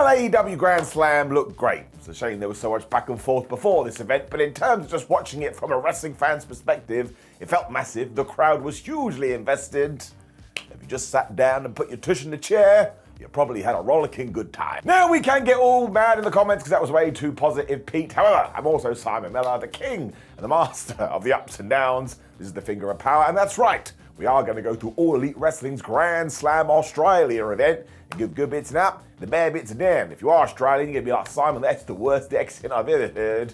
AEW Grand Slam looked great. It's a shame there was so much back and forth before this event, but in terms of just watching it from a wrestling fan's perspective, it felt massive. The crowd was hugely invested. If you just sat down and put your tush in the chair, you probably had a rollicking good time. Now we can get all mad in the comments because that was way too positive, Pete. However, I'm also Simon Miller, the king and the master of the ups and downs. This is the finger of power, and that's right. We are going to go through All Elite Wrestling's Grand Slam Australia event and give good bits and up, the bad bits and down. If you are Australian, you're going to be like, Simon, that's the worst accent I've ever heard.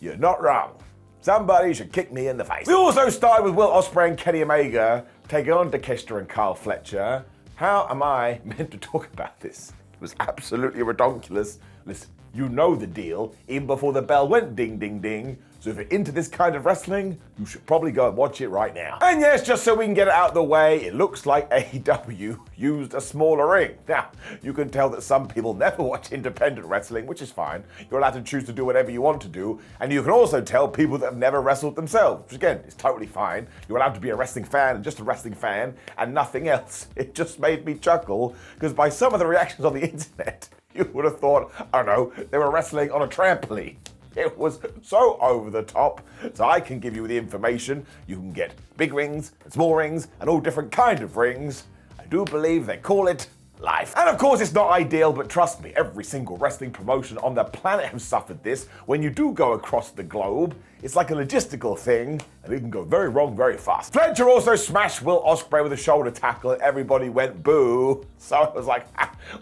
You're not wrong. Somebody should kick me in the face. We also started with Will Ospreay and Kenny Omega taking on Takeshita and Kyle Fletcher. How am I meant to talk about this? It was absolutely redonkulous. Listen, you know the deal, even before the bell went ding, ding, ding. So if you're into this kind of wrestling, you should probably go and watch it right now. And yes, just so we can get it out of the way, it looks like AEW used a smaller ring. Now, you can tell that some people never watch independent wrestling, which is fine. You're allowed to choose to do whatever you want to do. And you can also tell people that have never wrestled themselves, which again, is totally fine. You're allowed to be a wrestling fan and just a wrestling fan and nothing else. It just made me chuckle, because by some of the reactions on the internet, you would have thought, I don't know, they were wrestling on a trampoline. It was so over the top, so I can give you the information. You can get big rings and small rings and all different kind of rings. I do believe they call it life. And of course it's not ideal, but trust me, every single wrestling promotion on the planet has suffered this. When you do go across the globe, it's like a logistical thing, and it can go very wrong very fast. Fletcher also smashed Will Ospreay with a shoulder tackle, and everybody went boo. So I was like,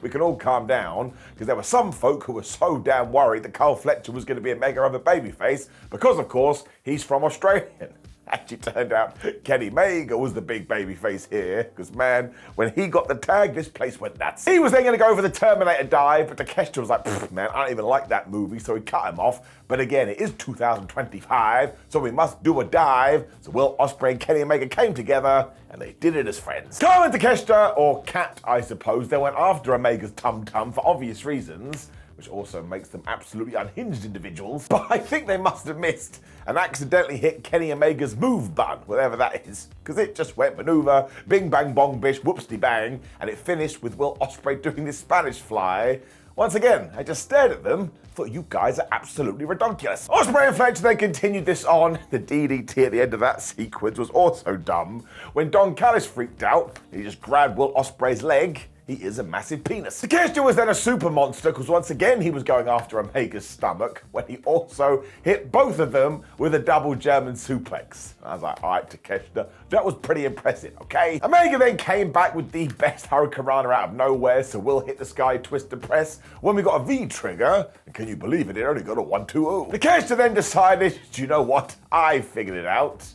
we can all calm down, because there were some folk who were so damn worried that Kyle Fletcher was going to be a mega of a babyface, because of course, he's from Australia. Actually turned out Kenny Omega was the big babyface here, because man, when he got the tag, this place went nuts. He was then going to go for the Terminator dive, but Takeshita was like, man, I don't even like that movie, so he cut him off. But again, it is 2025, so we must do a dive. So Will Ospreay and Kenny Omega came together, and they did it as friends. Kyle and Takeshita, or Cat, I suppose, they went after Omega's tum-tum for obvious reasons, which also makes them absolutely unhinged individuals. But I think they must have missed and accidentally hit Kenny Omega's move button, whatever that is, because it just went maneuver, bing bang bong bish, whoopsie bang, and it finished with Will Ospreay doing this Spanish fly. Once again, I just stared at them, thought you guys are absolutely redonkulous. Ospreay and Fletcher then continued this on. The DDT at the end of that sequence was also dumb. When Don Callis freaked out, he just grabbed Will Ospreay's leg. He is a massive penis. Takeshita was then a super monster, because once again he was going after Omega's stomach, when he also hit both of them with a double German suplex. I was like, all right, Takeshita, that was pretty impressive, okay? Omega then came back with the best hurricanrana out of nowhere, so Will hit the sky twister press when we got a V-trigger, and can you believe it, it only got a 1-2-0. Takeshita then decided, do you know what, I figured it out.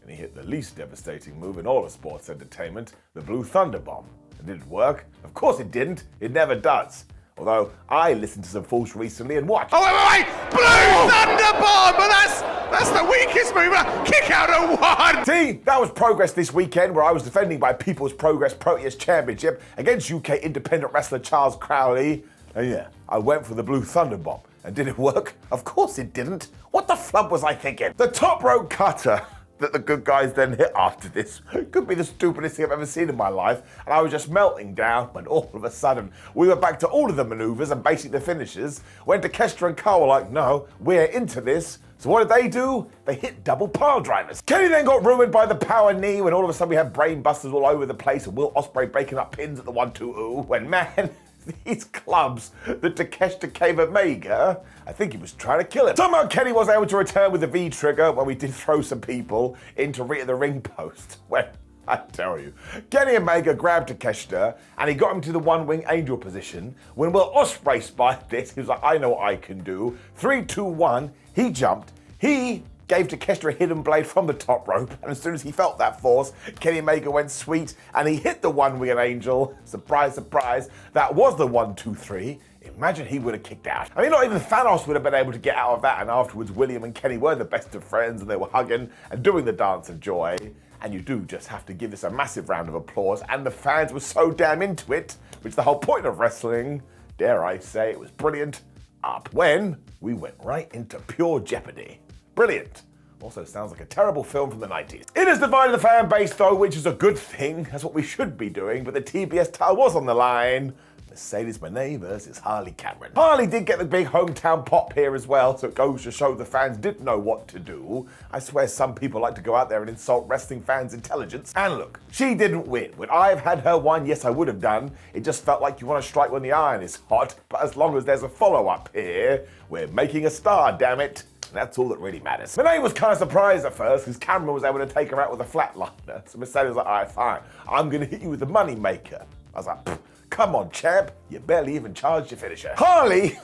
And he hit the least devastating move in all of sports entertainment, the Blue Thunder Bomb. Did it work? Of course it didn't. It never does. Although I listened to some fools recently and watched. Oh wait! Blue Thunder Bomb! But that's the weakest move. Kick out of one. See, that was progress this weekend, where I was defending my People's Progress Proteus Championship against UK independent wrestler Charles Crowley. And yeah, I went for the Blue Thunder Bomb. And did it work? Of course it didn't. What the flub was I thinking? The top rope cutter that the good guys then hit after this could be the stupidest thing I've ever seen in my life, and I was just melting down when all of a sudden we were back to all of the maneuvers and basically the finishes, when Takeshita and Kyle were like, no, we're into this. So what did they do? They hit double pile drivers. Kenny then got ruined by the power knee, when all of a sudden we had brain busters all over the place and Will Ospreay breaking up pins at the 1-2-0, when man, these clubs that Takeshita gave Omega, I think he was trying to kill him. Somehow Kenny was able to return with the V-trigger when we did throw some people into the ring post. When, I tell you, Kenny Omega grabbed Takeshita and he got him to the one-wing angel position. When Will Ospreay spied this, he was like, I know what I can do. 3, 2, 1, he jumped, he gave Takeshita a hidden blade from the top rope, and as soon as he felt that force, Kenny Omega went sweet, and he hit the one-winged angel. Surprise, surprise, that was the 1-2-3. Imagine he would have kicked out. I mean, not even Thanos would have been able to get out of that, and afterwards William and Kenny were the best of friends, and they were hugging and doing the dance of joy. And you do just have to give this a massive round of applause, and the fans were so damn into it, which is the whole point of wrestling. Dare I say, it was brilliant. Up when we went right into pure jeopardy. Brilliant. Also sounds like a terrible film from the 90s. It has divided the fan base though, which is a good thing. That's what we should be doing, but the TBS title was on the line. Mercedes Mone versus Harley Cameron. Harley did get the big hometown pop here as well, so it goes to show the fans did know what to do. I swear some people like to go out there and insult wrestling fans' intelligence. And look, she didn't win. Would I have had her won? Yes, I would have done. It just felt like you want to strike when the iron is hot, but as long as there's a follow-up here, we're making a star, damn it. That's all that really matters. Mone was kind of surprised at first because Cameron was able to take her out with a flatliner. So Mercedes was like, all right, fine. I'm going to hit you with the money maker. I was like, come on, champ. You barely even charged your finisher. Harley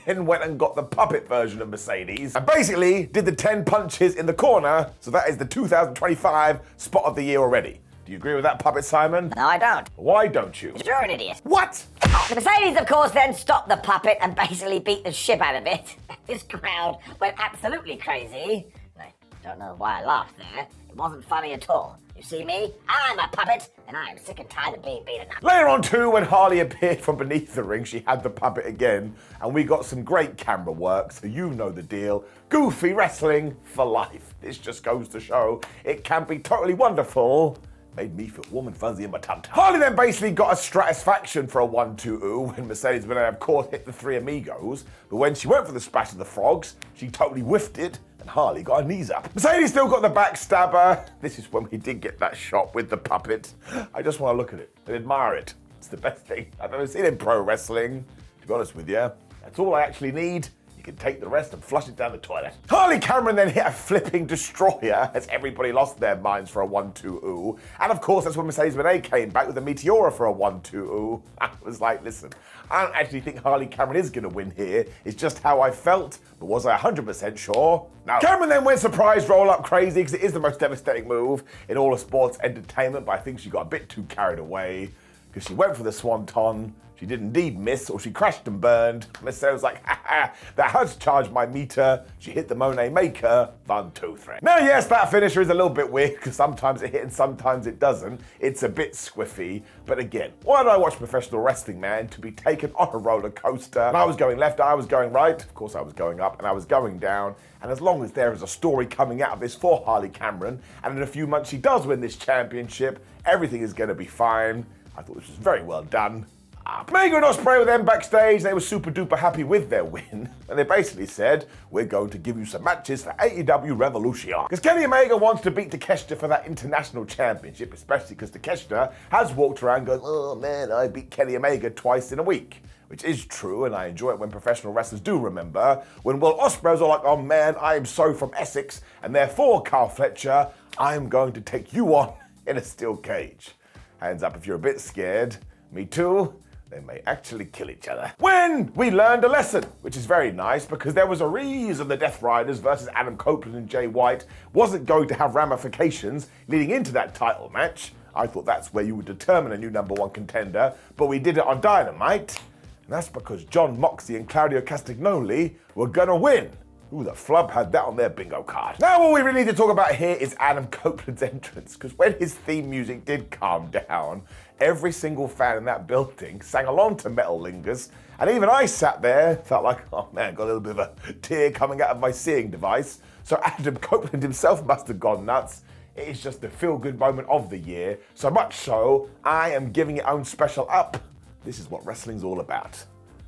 then went and got the puppet version of Mercedes and basically did the 10 punches in the corner. So that is the 2025 spot of the year already. Do you agree with that, Puppet Simon? No, I don't. Why don't you? You're an idiot. What? The Mercedes, of course, then stopped the puppet and basically beat the shit out of it. This crowd went absolutely crazy. I don't know why I laughed there. It wasn't funny at all. You see me? I'm a puppet, and I'm sick and tired of being beaten up. Later on too, when Harley appeared from beneath the ring, she had the puppet again, and we got some great camera work, so you know the deal. Goofy wrestling for life. This just goes to show it can be totally wonderful. Made me feel warm and fuzzy in my tum-tum. Harley then basically got a stratisfaction for a 1-2-oo when Mercedes Mone, of course, hit the three amigos, but when she went for the splash of the frogs, she totally whiffed it, and Harley got her knees up. Mercedes still got the backstabber. This is when we did get that shot with the puppet. I just want to look at it and admire it. It's the best thing I've ever seen in pro wrestling. To be honest with you, that's all I actually need. You can take the rest and flush it down the toilet. Harley Cameron then hit a flipping destroyer as everybody lost their minds for a 1-2-oo. And of course, that's when Mercedes Mone came back with a Meteora for a 1-2-oo. I was like, listen, I don't actually think Harley Cameron is going to win here. It's just how I felt. But was I 100% sure? No. Cameron then went surprise roll up crazy because it is the most devastating move in all of sports entertainment. But I think she got a bit too carried away because she went for the swanton. She did indeed miss, or she crashed and burned. Mercedes was like, ha, that has charged my meter. She hit the Mone maker, 1-2-3. Now, yes, that finisher is a little bit weird, because sometimes it hits and sometimes it doesn't. It's a bit squiffy. But again, why do I watch professional wrestling, man? To be taken on a roller coaster. And I was going left, I was going right. Of course, I was going up, and I was going down. And as long as there is a story coming out of this for Harley Cameron, and in a few months she does win this championship, everything is going to be fine. I thought this was very well done. Omega and Ospreay were then backstage. They were super duper happy with their win. And they basically said, we're going to give you some matches for AEW Revolution. Because Kenny Omega wants to beat Takeshita for that international championship, especially because Takeshita has walked around going, oh man, I beat Kenny Omega twice in a week. Which is true, and I enjoy it when professional wrestlers do remember. When Will Ospreay was all like, oh man, I am so from Essex, and therefore, Carl Fletcher, I am going to take you on in a steel cage. Hands up if you're a bit scared. Me too. They may actually kill each other. When we learned a lesson, which is very nice because there was a reason the Death Riders versus Adam Copeland and Jay White wasn't going to have ramifications leading into that title match. I thought that's where you would determine a new #1 contender, but we did it on Dynamite. And that's because John Moxley and Claudio Castagnoli were gonna win. Ooh, the flub had that on their bingo card. Now all we really need to talk about here is Adam Copeland's entrance, because when his theme music did calm down, every single fan in that building sang along to Metal Lingers, and even I sat there, felt like, oh man, got a little bit of a tear coming out of my seeing device. So Adam Copeland himself must have gone nuts. It is just the feel-good moment of the year, so much so, I am giving it own special up. This is what wrestling's all about.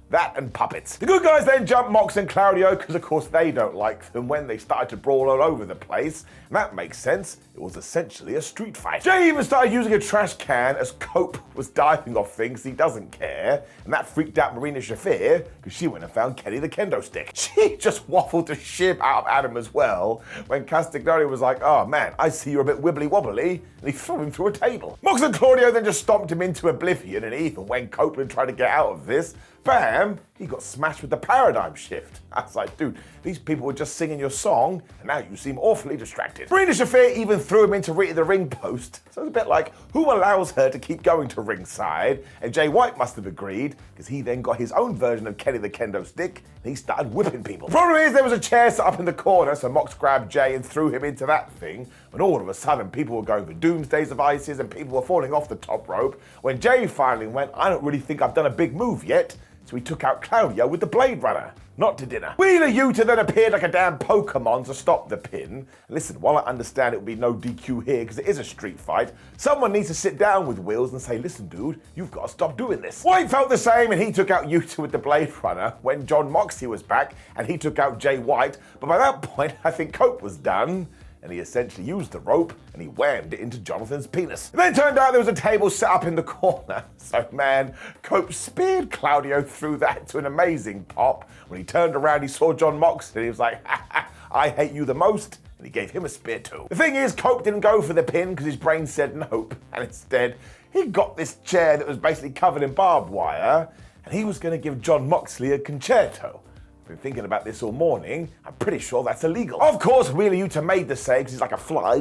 That and puppets. The good guys then jumped Mox and Claudio because of course they don't like them when they started to brawl all over the place. And that makes sense. It was essentially a street fight. Jay even started using a trash can as Cope was diving off things he doesn't care. And that freaked out Marina Shafir because she went and found Kenny the kendo stick. She just waffled the shit out of Adam as well when Castagnoli was like, oh man, I see you're a bit wibbly wobbly. And he threw him through a table. Mox and Claudio then just stomped him into oblivion, and even when Copeland tried to get out of this, bam, he got smashed with the paradigm shift. I was like, dude, these people were just singing your song, and now you seem awfully distracted. Marina Shafir even threw him into the ring post. So it's a bit like, who allows her to keep going to ringside? And Jay White must have agreed, because he then got his own version of Kenny the kendo stick, and he started whipping people. The problem is there was a chair set up in the corner, so Mox grabbed Jay and threw him into that thing, when all of a sudden people were going for doomsday devices and people were falling off the top rope. When Jay finally went, I don't really think I've done a big move yet, so he took out Claudio with the Blade Runner. not to dinner. Wheeler Yuta then appeared like a damn Pokemon to stop the pin. Listen, while I understand it will be no DQ here because it is a street fight, someone needs to sit down with Wheels and say, listen dude, you've got to stop doing this. White felt the same and he took out Yuta with the Blade Runner when John Moxley was back and he took out Jay White, but by that point I think Cope was done. And he essentially used the rope and he whammed it into Jonathan's penis. It then turned out there was a table set up in the corner. So man, Cope speared Claudio through that to an amazing pop. When he turned around, he saw John Moxley and he was like, ha ha, I hate you the most. And he gave him a spear too. The thing is, Cope didn't go for the pin because his brain said nope. And instead, he got this chair that was basically covered in barbed wire and he was going to give John Moxley a concerto. Been thinking about this all morning. I'm pretty sure that's illegal. Of course, Wheeler Yuta made the save because he's like a fly,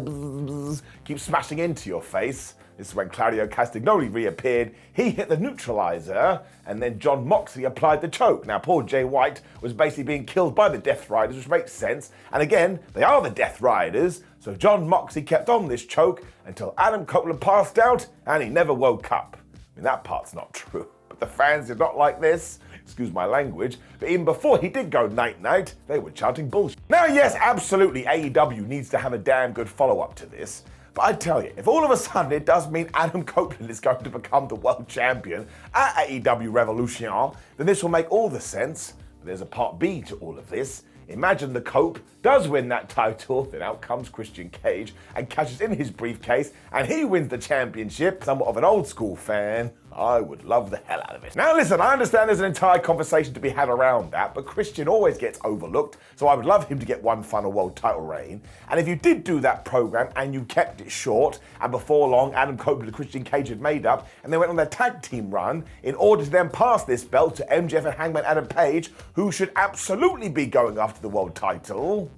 keeps smashing into your face. This is when Claudio Castagnoli reappeared. He hit the neutralizer, and then John Moxley applied the choke. Now, poor Jay White was basically being killed by the Death Riders, which makes sense. And again, they are the Death Riders, so John Moxley kept on this choke until Adam Copeland passed out, and he never woke up. I mean, that part's not true. But the fans did not like this. Excuse my language, but even before he did go night-night, they were chanting bullshit. Now, yes, absolutely, AEW needs to have a damn good follow-up to this. But I tell you, if all of a sudden it does mean Adam Copeland is going to become the world champion at AEW Revolution, then this will make all the sense. But there's a part B to all of this. Imagine the Cope does win that title, then out comes Christian Cage and catches in his briefcase and he wins the championship. Somewhat of an old school fan, I would love the hell out of it. Now listen, I understand there's an entire conversation to be had around that, but Christian always gets overlooked, so I would love him to get one final world title reign. And if you did do that program and you kept it short, and before long Adam Copeland and Christian Cage had made up, and they went on their tag team run in order to then pass this belt to MJF and Hangman Adam Page, who should absolutely be going after the world title,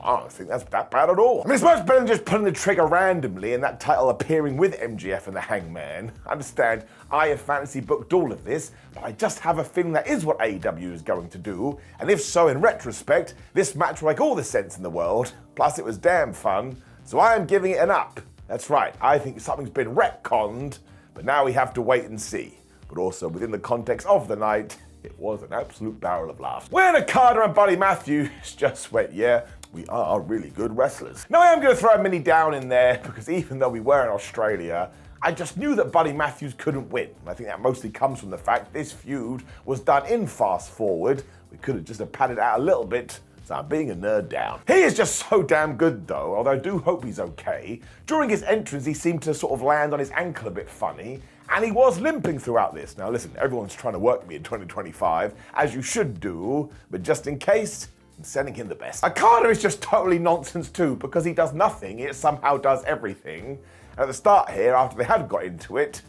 I don't think that's that bad at all. I mean, it's much better than just pulling the trigger randomly and that title appearing with MJF and the Hangman. I understand I have fantasy booked all of this, but I just have a feeling that is what AEW is going to do. And if so, in retrospect, this match will make all the sense in the world. Plus, it was damn fun, so I am giving it an up. That's right, I think something's been retconned, but now we have to wait and see. But also, within the context of the night, it was an absolute barrel of laughs. When Okada and Buddy Matthews just went, yeah, we are really good wrestlers. Now I am going to throw a mini down in there because even though we were in Australia, I just knew that Buddy Matthews couldn't win. I think that mostly comes from the fact this feud was done in fast forward. We could have just padded it out a little bit. So I'm being a nerd down. He is just so damn good though, although I do hope he's okay. During his entrance, he seemed to sort of land on his ankle a bit funny, and he was limping throughout this. Now listen, everyone's trying to work me in 2025, as you should do, but just in case, I'm sending him the best. Okada is just totally nonsense too, because he does nothing, it somehow does everything. And at the start here, after they had got into it,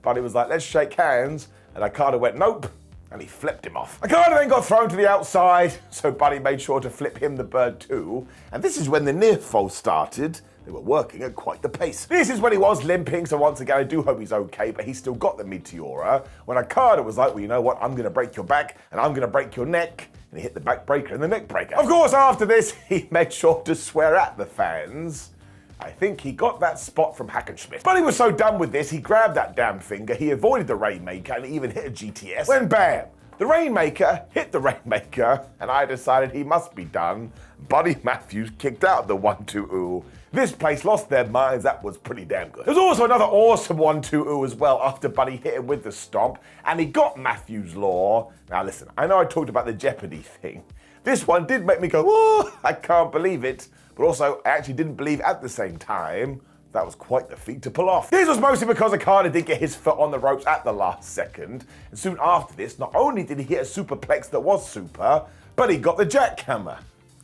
Buddy was like, let's shake hands, and Okada went, nope. And he flipped him off. Okada then got thrown to the outside, so Buddy made sure to flip him the bird too. And this is when the near fall started. They were working at quite the pace. This is when he was limping, so once again, I do hope he's okay, but he still got the Meteora. When Okada was like, well, you know what, I'm gonna break your back, and I'm gonna break your neck. And he hit the back breaker and the neck breaker. Of course, after this, he made sure to swear at the fans. I think he got that spot from Hackenschmidt. But he was so done with this, he grabbed that damn finger, he avoided the Rainmaker, and he even hit a GTS. When bam, the Rainmaker hit the Rainmaker, and I decided he must be done. Buddy Matthews kicked out the 1-2-ooh. This place lost their minds, that was pretty damn good. There was also another awesome 1-2-ooh as well after Buddy hit him with the stomp, and he got Matthews' Law. Now listen, I know I talked about the Jeopardy thing. This one did make me go, oh, I can't believe it. But also, I actually didn't believe at the same time. That was quite the feat to pull off. This was mostly because Okada did get his foot on the ropes at the last second. And soon after this, not only did he hit a superplex that was super, but he got the jackhammer.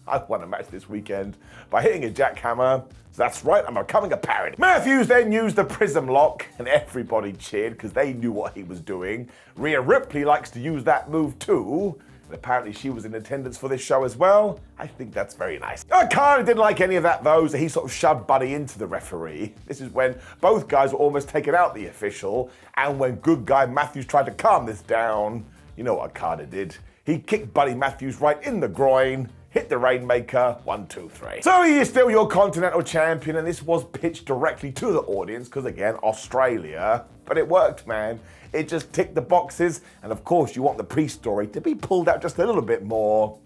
I won a match this weekend by hitting a jackhammer. So that's right, I'm becoming a parody. Matthews then used the Prism Lock, and everybody cheered because they knew what he was doing. Rhea Ripley likes to use that move too. And apparently she was in attendance for this show as well. I think that's very nice. Okada didn't like any of that though, so he sort of shoved Buddy into the referee. This is when both guys were almost taking out the official, and when good guy Matthews tried to calm this down, you know what Okada did. He kicked Buddy Matthews right in the groin, hit the Rainmaker, 1, 2, 3. So he is still your Continental Champion, and this was pitched directly to the audience, because again, Australia. But it worked, man. It just ticked the boxes, and of course you want the pre-story to be pulled out just a little bit more.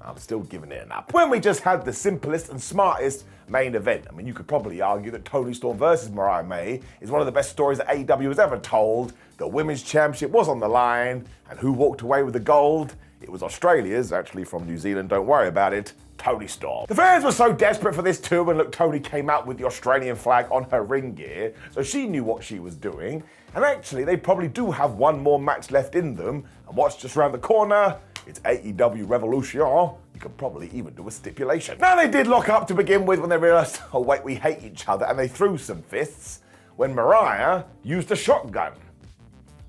I'm still giving it an up. When we just had the simplest and smartest main event. I mean, you could probably argue that Toni Storm versus Mariah May is one of the best stories that AEW has ever told. The Women's Championship was on the line, and who walked away with the gold? It was Australia's, actually from New Zealand, don't worry about it, Toni Storm. The fans were so desperate for this too, and look, Toni came out with the Australian flag on her ring gear, so she knew what she was doing. And actually, they probably do have one more match left in them, and what's just around the corner? It's AEW Revolution. You could probably even do a stipulation. Now, they did lock up to begin with when they realized, oh wait, we hate each other, and they threw some fists when Mariah used a shotgun.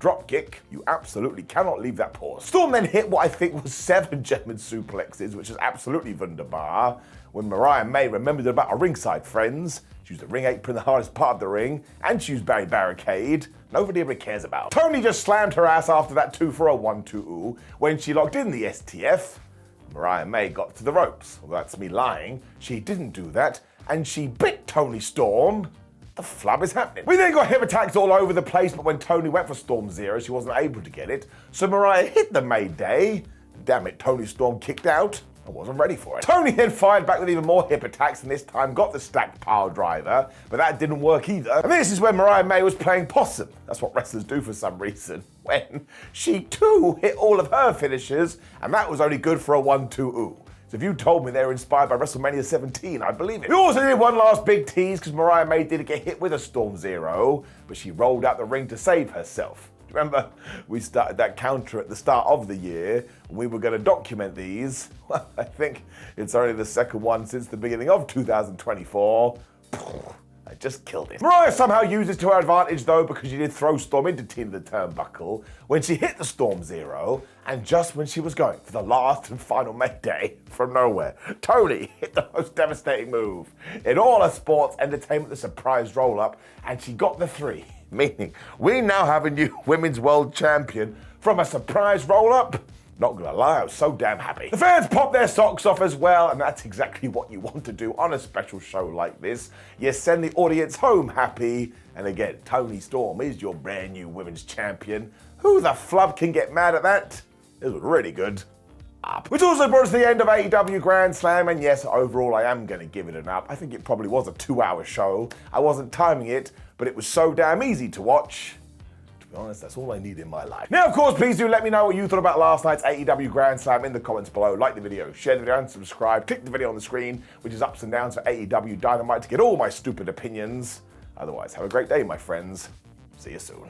Dropkick, you absolutely cannot leave that pause. Storm then hit what I think was 7 German suplexes, which is absolutely wunderbar. When Mariah May remembered about her ringside friends, she used the ring apron, the hardest part of the ring, and she used Barricade. Nobody ever cares about. Toni just slammed her ass after that 2 for a 1-2 when she locked in the STF. Mariah May got to the ropes. Well, that's me lying. She didn't do that, and she bit Toni Storm. The flub is happening. We then got hip attacks all over the place, but when Toni went for Storm Zero, she wasn't able to get it. So Mariah hit the Mayday. Damn it, Toni Storm kicked out. I wasn't ready for it. Toni then fired back with even more hip attacks, and this time got the stacked pile driver, but that didn't work either. And this is when Mariah May was playing possum. That's what wrestlers do for some reason. When she too hit all of her finishes, and that was only good for a 1-2. So if you told me they were inspired by WrestleMania 17, I'd believe it. We also did one last big tease because Mariah May did get hit with a Storm Zero, but she rolled out the ring to save herself. Remember, we started that counter at the start of the year, and we were going to document these. Well, I think it's only the second one since the beginning of 2024. I just killed it. Mariah somehow used it to her advantage though, because she did throw Storm into the turnbuckle when she hit the Storm Zero, and just when she was going for the last and final Mayday, from nowhere, Toni hit the most devastating move in all of sports entertainment, the surprise roll-up, and she got the 3, meaning we now have a new Women's World Champion from a surprise roll-up. Not gonna lie, I was so damn happy. The fans popped their socks off as well, and that's exactly what you want to do on a special show like this. You send the audience home happy, and again, Toni Storm is your brand new Women's Champion. Who the flub can get mad at that? It was really good. Up. Which also brought us to the end of AEW Grand Slam, and yes, overall I am gonna give it an up. I think it probably was a 2-hour show. I wasn't timing it, but it was so damn easy to watch. To be honest, that's all I need in my life. Now, of course, please do let me know what you thought about last night's AEW Grand Slam in the comments below. Like the video, share the video, and subscribe. Click the video on the screen, which is ups and downs for AEW Dynamite, to get all my stupid opinions. Otherwise, have a great day, my friends. See you soon.